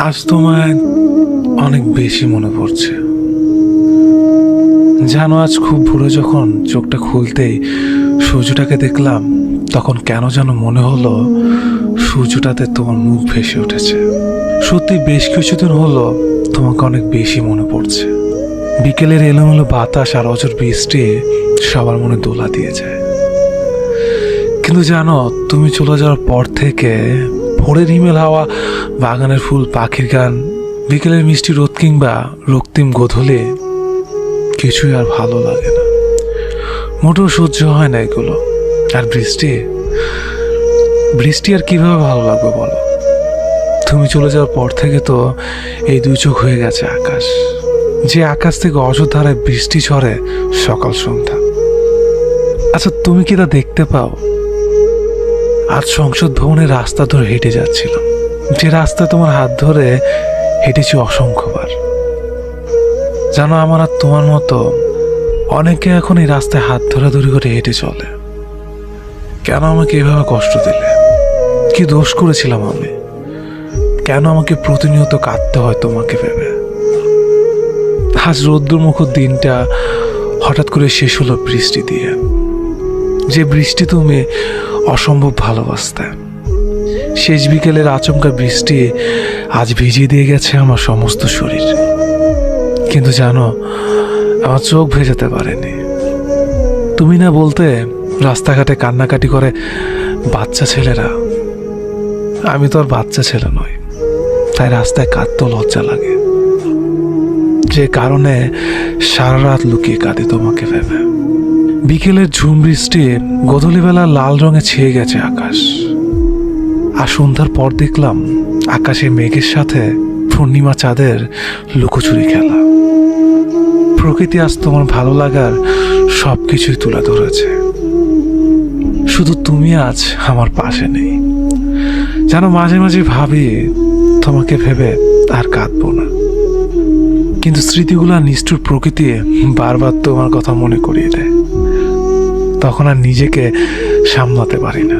আজ তোমায় অনেক বেশি মনে পড়ছে। জানো, আজ খুব ভোরে যখন চোখটা খুলতেই সূর্যটাকে দেখলাম, তখন কেন যেন মনে হলো সূর্যটাতে তোমার মুখ ভেসে উঠেছে। সত্যি বেশ কিছুদিন হলো তোমাকে অনেক বেশি মনে পড়ছে। বিকেলের এলোমেলো বাতাস আর অঝোর বৃষ্টি সবার মনে দোলা দিয়ে যায়। কিন্তু জানো, তুমি চলে যাওয়ার পর থেকে ভোরের হিমেল হাওয়া, বাগানের ফুল, পাখির গান, বিকেলের মিষ্টি রোদ কিংবা রক্তিম গোধূলি কিছুই আর ভালো লাগে না। মোটেও সহ্য হয় না এগুলো। আর বৃষ্টি আর কিভাবে ভালো লাগবে বলো? তুমি চলে যাওয়ার পর থেকে তো এই দুই চোখ হয়ে গেছে আকাশ, যে আকাশ থেকে অযোধ্যায় বৃষ্টি ঝরে সকাল সন্ধ্যা। আচ্ছা, তুমি কি তা দেখতে পাও? আজ সংসদ ভবনের রাস্তা ধরে হেঁটে যাচ্ছিলাম, যে রাস্তায় তোমার হাত ধরে হেঁটেছি অসংখ্যবার। জানো, আমার আর তোমার মতো অনেকে এখন এই রাস্তায় হাত ধরাধরি করে হেঁটে চলে। কেন আমাকে এভাবে কষ্ট দিলে? কি দোষ করেছিলাম আমি? কেন আমাকে প্রতিনিয়ত কাঁদতে হয় তোমাকে ভেবে? আজ রোদ্দুর মুখর দিনটা হঠাৎ করে শেষ হলো বৃষ্টি দিয়ে, যে বৃষ্টি তুমি অসম্ভব ভালোবাসতে। শেষ বিকেলের আচমকা বৃষ্টি আজ ভিজিয়ে দিয়ে গেছে আমার সমস্ত শরীর। কিন্তু জানো, আমার চোখ ভেজাতে পারেনি। তুমি না বলতে রাস্তাঘাটে কান্নাকাটি করে বাচ্চা ছেলেরা। আমি তো আর বাচ্চা ছেলে নই, তাই রাস্তায় কাঁদতেও লজ্জা লাগে, যে কারণে সারা রাত লুকিয়ে কাঁদি তোমাকে ভেবে। বিকেলের ঝুম বৃষ্টি গোধূলিবেলা লাল রঙে ছেয়ে গেছে আকাশ। আর সন্ধ্যার পর দেখলাম আকাশে মেঘের সাথে পূর্ণিমা চাঁদের লুকোচুরি খেলা। প্রকৃতি আজ তোমার ভালো লাগার সবকিছুই তুলে ধরেছে। শুধু তুমি আজ আমার পাশে নেই। যেন মাঝে মাঝে ভাবি তোমাকে ভেবে আর কাঁদবো না, কিন্তু স্মৃতিগুলো নিষ্ঠুর প্রকৃতি বারবার তোমার কথা মনে করিয়ে দেয়। তখন আর নিজেকে সামলাতে পারি না,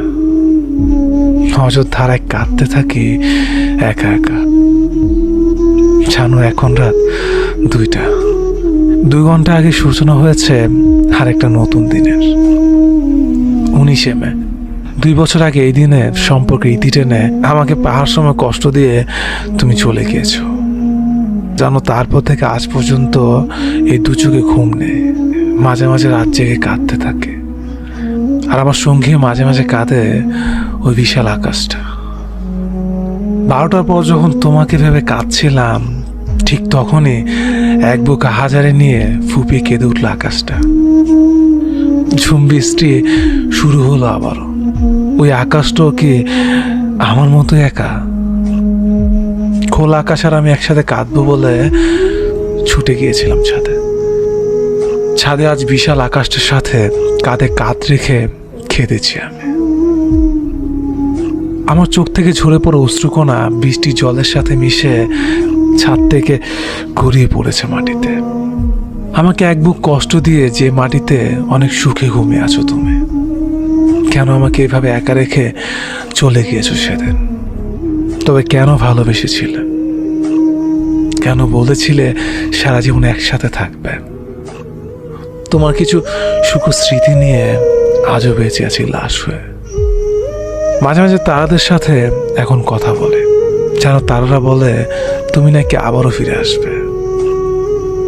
অযোধ্যায় কাঁদতে থাকি একা একা। জানো, এখন রাত 2টা। 2 ঘন্টা আগে সূচনা হয়েছে আর একটা নতুন দিনের। 19শে মে। 2 বছর আগে এই দিনে সম্পর্কে ইতি টেনে আমাকে পাহাড় সময় কষ্ট দিয়ে তুমি চলে গিয়েছো। জানো, তারপর থেকে আজ পর্যন্ত এই দু চোখে ঘুম নেই। মাঝে মাঝে রাত জেগে কাঁদতে থাকে, আর আমার সঙ্গী মাঝে মাঝে কাঁদে ওই বিশাল আকাশটা। 12টার পর যখন তোমাকে ভেবে কাঁদছিলাম, ঠিক তখনই এক বুক হাজারে নিয়ে ফুপিয়ে কেঁদে উঠল আকাশটা। ঝুম বৃষ্টি শুরু হলো আবারও। ওই আকাশটাও কি আমার মতো একা? খোলা আকাশ আর আমি একসাথে কাঁদবো বলে ছুটে গিয়েছিলাম ছাদে। আজ বিশাল আকাশটার সাথে কাঁধে কাঁধ রেখে কেঁদেছি আমি। আমার চোখ থেকে ঝরে পড়ে অশ্রুকণা বৃষ্টির জলের সাথে মিশে ছাদ থেকে গড়িয়ে পড়েছে মাটিতে। আমাকে এক বুক কষ্ট দিয়ে যে মাটিতে অনেক সুখে ঘুমিয়ে আছো তুমি, কেন আমাকে এভাবে একা রেখে চলে গিয়েছো সেদিন? তবে কেন ভালোবেসেছিলে? কেন বলেছিলে সারা জীবন একসাথে থাকবে? তোমার কিছু সুখ স্মৃতি নিয়ে আজও বেঁচে আছি লাশ হয়ে। মাঝে মাঝে তারাদের সাথে এখন কথা বলে। যেন তারারা বলে তুমি নাকি আবারও ফিরে আসবে।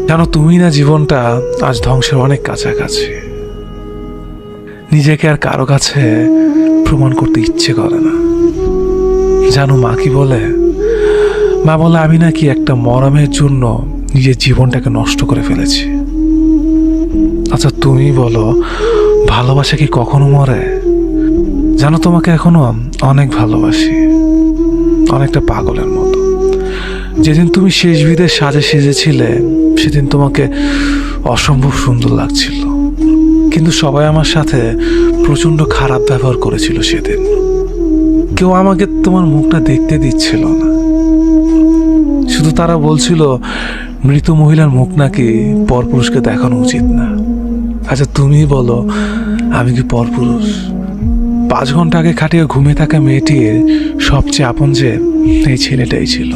জানো, তুমি না জীবনটা আজ ধ্বংসের অনেক কাছাকাছি। নিজেকে আর কারো কাছে প্রমাণ করতে ইচ্ছে করে না। জানো, মা কি বলে? মা বলে আমি নাকি একটা মরমের জন্য নিজের জীবনটাকে নষ্ট করে ফেলেছি। আচ্ছা, তুমি বলো, ভালোবাসা কি কখনো মরে? জানো, তোমাকে এখনো অনেক ভালোবাসি, অনেকটা পাগলের মতো। যেদিন তুমি শেষ বিদের সাজে সেজেছিলে, সেদিন তোমাকে অসম্ভব সুন্দর লাগছিল। কিন্তু সবাই আমার সাথে প্রচন্ড খারাপ ব্যবহার করেছিল সেদিন। কেউ আমাকে তোমার মুখটা দেখতে দিচ্ছিল না। শুধু তারা বলছিল মৃত মহিলার মুখ নাকি পরপুরুষকে দেখানো উচিত না। আচ্ছা, তুমি বলো, আমি কি পরপুরুষ? 5 ঘন্টা আগে খাটিয়ে ঘুমিয়ে থাকা মেয়েটির সবচেয়ে আপন যে এই ছেলেটাই ছিল।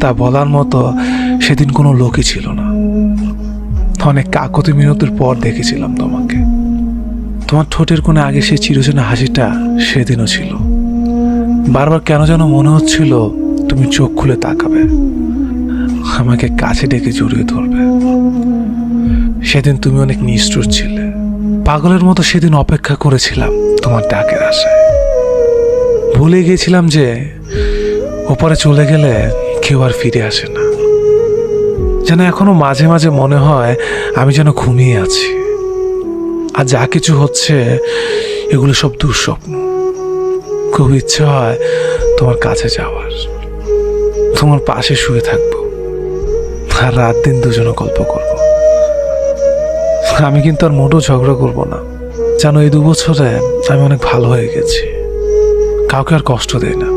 তা বলার মতো সেদিন কোনো লোকই ছিল না। অনেক কাকতি মিনতির পর দেখেছিলাম তোমাকে। তোমার ঠোঁটের কোণে আগে সেই চিরচেনা হাসিটা সেদিনও ছিল। বারবার কেন যেন মনে হচ্ছিল তুমি চোখ খুলে তাকাবে, আমাকে কাছে ডেকে জড়িয়ে ধরবে। সেদিন তুমি অনেক নিষ্ঠুর ছিলে। পাগলের মতো সেদিন অপেক্ষা করেছিলাম তোমার ডাকের আশায়। ভুলে গিয়েছিলাম যে ওপারে চলে গেলে কেউ আর ফিরে আসে না। যেন এখনো মাঝে মাঝে মনে হয় আমি যেন ঘুমিয়ে আছি, আর যা কিছু হচ্ছে এগুলো সব দুঃস্বপ্ন। খুব ইচ্ছে হয় তোমার কাছে যাওয়ার, তোমার পাশে শুয়ে থাকবো, আর রাত দিন দুজনে গল্প করব। আমি কিন্তু আর মোটেও ঝগড়া করব না। জানো, এই 2 বছরে আমি অনেক ভালো হয়ে গেছি। কাউকে আর কষ্ট দেয় না,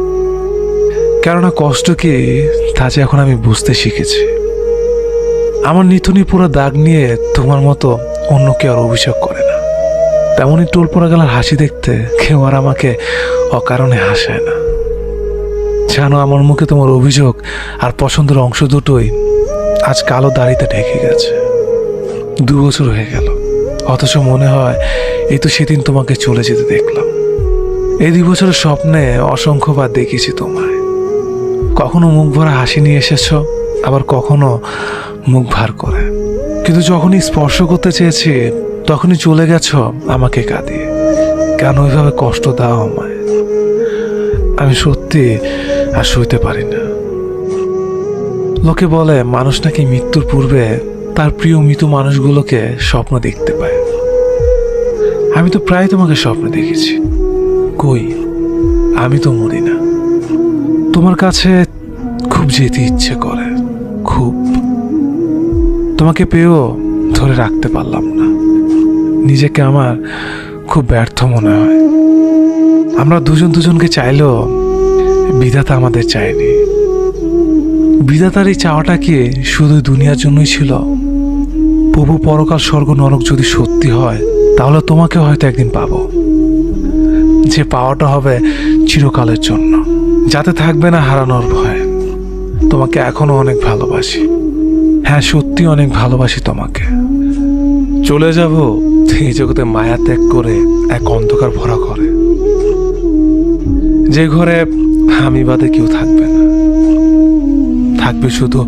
কেননা কষ্ট কি তা যে এখন আমি বুঝতে শিখেছি। আমার নিথুনি পুরো দাগ নিয়ে তোমার মতো অন্য কেউ আর অভিযোগ করে না। তেমনই টোল পড়া গেলার হাসি দেখতে কেউ আর আমাকে অকারণে হাসায় না। জানো, আমার মুখে তোমার অভিযোগ আর পছন্দের অংশ দুটোই আজ কালো দাড়িতে ঢেকে গেছে। 2 বছর হয়ে গেল, অথচ মনে হয় এই তো সেদিন তোমাকে চলে যেতে দেখলাম। এই 2 বছরের স্বপ্নে অসংখ্যবার দেখেছি তোমায়। কখনো মুখ ভরা হাসি নিয়ে এসেছো, আবার কখনো মুখ ভার করে। কিন্তু যখনই স্পর্শ করতে চেয়েছি তখনই চলে গেছো আমাকে কাঁদিয়ে। কেন ওইভাবে কষ্ট দাও আমায়? আমি সত্যি আর সইতে পারি না। লোকে বলে মানুষ নাকি মৃত্যুর পূর্বে তার প্রিয় মৃত মানুষগুলোকে স্বপ্ন দেখতে পায়। আমি তো প্রায় তোমাকে স্বপ্ন দেখেছি। কই, আমি তো মরি না। তোমার কাছে খুব যেতে ইচ্ছে করে, খুব। তোমাকে পেয়েও ধরে রাখতে পারলাম না। নিজেকে আমার খুব ব্যর্থ মনে হয়। আমরা দুজনকে চাইলেও বিধাতা আমাদের চায়নি। বিধাতার এই চাওয়াটা কি শুধু দুনিয়ার জন্যই ছিল? প্রভু পরকাল স্বর্গ নরক যদি সত্যি হয়, তাহলে তোমাকে হয়তো একদিন পাবো, যে পাওয়াটা হবে চিরকালের জন্য, যাতে থাকবে না হারানোর ভয়। তোমাকে এখনো অনেক ভালোবাসি। হ্যাঁ, সত্যি অনেক ভালোবাসি তোমাকে। চলে যাব এই জগতে মায়া ত্যাগ করে এক অন্ধকার ভরা ঘরে, যে ঘরে আমি বাদে কেউ থাকবে না। থাকবে শুধু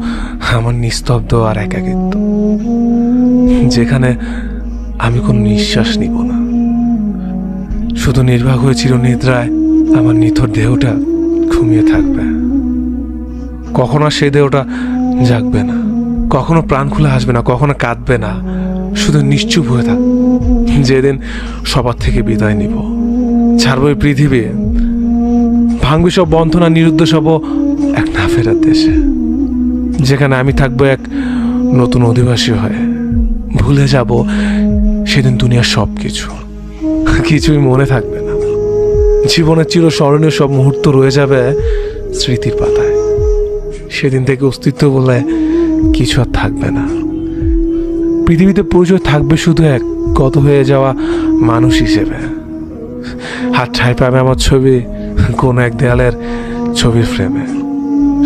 আমার নিস্তব্ধ আর একাকিত্ব, যেখানে আমি কোনো নিঃশ্বাস নিব না। শুধু নির্বাক হয়ে চিরনিদ্রায় আমার নিথর দেহটা ঘুমিয়ে থাকবে। কখনো সেই দেহটা জাগবে না, কখনো প্রাণ খুলে আসবে না, কখনো কাঁদবে না, শুধু নিশ্চুপ হয়ে থাক। যেদিন সবার থেকে বিদায় নিব, ছাড়বো এই পৃথিবী, ভাঙবে সব বন্ধন আর নিরুদ্দেশ হব এক না ফেরার দেশে, যেখানে আমি থাকবো এক নতুন অধিবাসী হয়ে। ভুলে যাব সেদিন দুনিয়ার সব কিছু, কিছুই মনে থাকবে না। জীবনের চিরস্মরণীয় সব মুহূর্ত রয়ে যাবে স্মৃতির পাতায়। সেদিন থেকে অস্তিত্ব বলে কিছু আর থাকবে না। পৃথিবীতে পরিচয় থাকবে শুধু এক গত হয়ে যাওয়া মানুষ হিসেবে। হাত ঠাঁই পাবে আমার ছবি কোন এক দেয়ালের ছবির ফ্রেমে।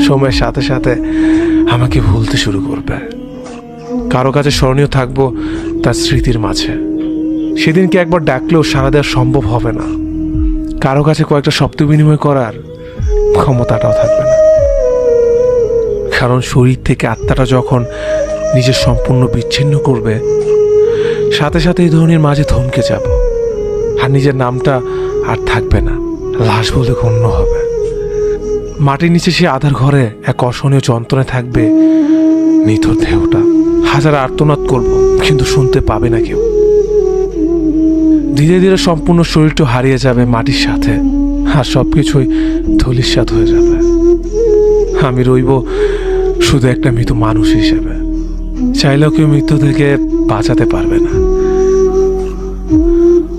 সময়ের সাথে সাথে আমাকে ভুলতে শুরু করবে। কারো কাছে স্মরণীয় থাকবো তার স্মৃতির মাঝে। সেদিনকে একবার ডাকলেও সাড়া দেওয়া সম্ভব হবে না। কারো কাছে কয়েকটা শব্দ বিনিময় করার ক্ষমতাটাও থাকবে না। কারণ শরীর থেকে আত্মাটা যখন নিজের সম্পূর্ণ বিচ্ছিন্ন করবে, সাথে সাথে এই ধরনের মাঝে থমকে যাব, আর নিজের নামটা আর থাকবে না, লাশ বলে গণ্য হবে। মাটির নিচে সে আধার ঘরে এক অসহনীয় যন্ত্রণায় থাকবে নিথর দেহটা। হাজার আর্তনাদ করব, কিন্তু শুনতে পাবে না কেউ। ধীরে ধীরে সম্পূর্ণ শরীরটা হারিয়ে যাবে মাটির সাথে, আর সবকিছুই ধূলিসাৎ হয়ে যাবে। আমি রইব শুধু একটা মৃত মানুষ হিসেবে। চাইলেও কেউ মৃত্যু থেকে বাঁচাতে পারবে না।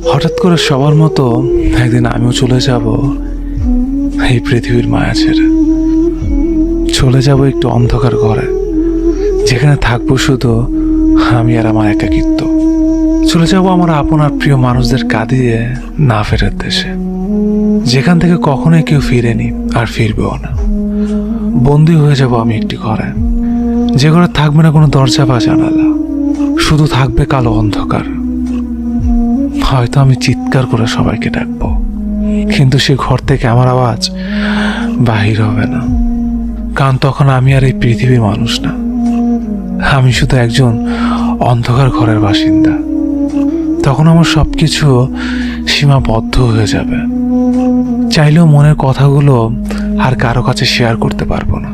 হঠাৎ করে সবার মতো একদিন আমিও চলে যাব এই পৃথিবীর মায়া ছেড়ে। চলে যাব একটু অন্ধকার ঘরে, যেখানে থাকবো শুধু আমি আর আমার একাকিত্ব। চলে যাব আমার আপন আর প্রিয় মানুষদের কাঁদিয়ে না ফেরার দেশে, যেখান থেকে কখনোই কেউ ফিরেনি আর ফিরবেও না। বন্দি হয়ে যাব আমি একটি ঘরে, যে ঘরে থাকবে না কোনো দরজা বা জানালা, শুধু থাকবে কালো অন্ধকার। হয়তো আমি চিৎকার করে সবাইকে ডাকবো, কিন্তু সে ঘর থেকে আমার আওয়াজ বাহির হবে না, কারণ তখন আমি আর এই পৃথিবীর মানুষ না, আমি শুধু একজন অন্ধকার ঘরের বাসিন্দা। তখন আমার সবকিছু সীমাবদ্ধ হয়ে যাবে, চাইলেও মনের কথাগুলো আর কারো কাছে শেয়ার করতে পারবো না।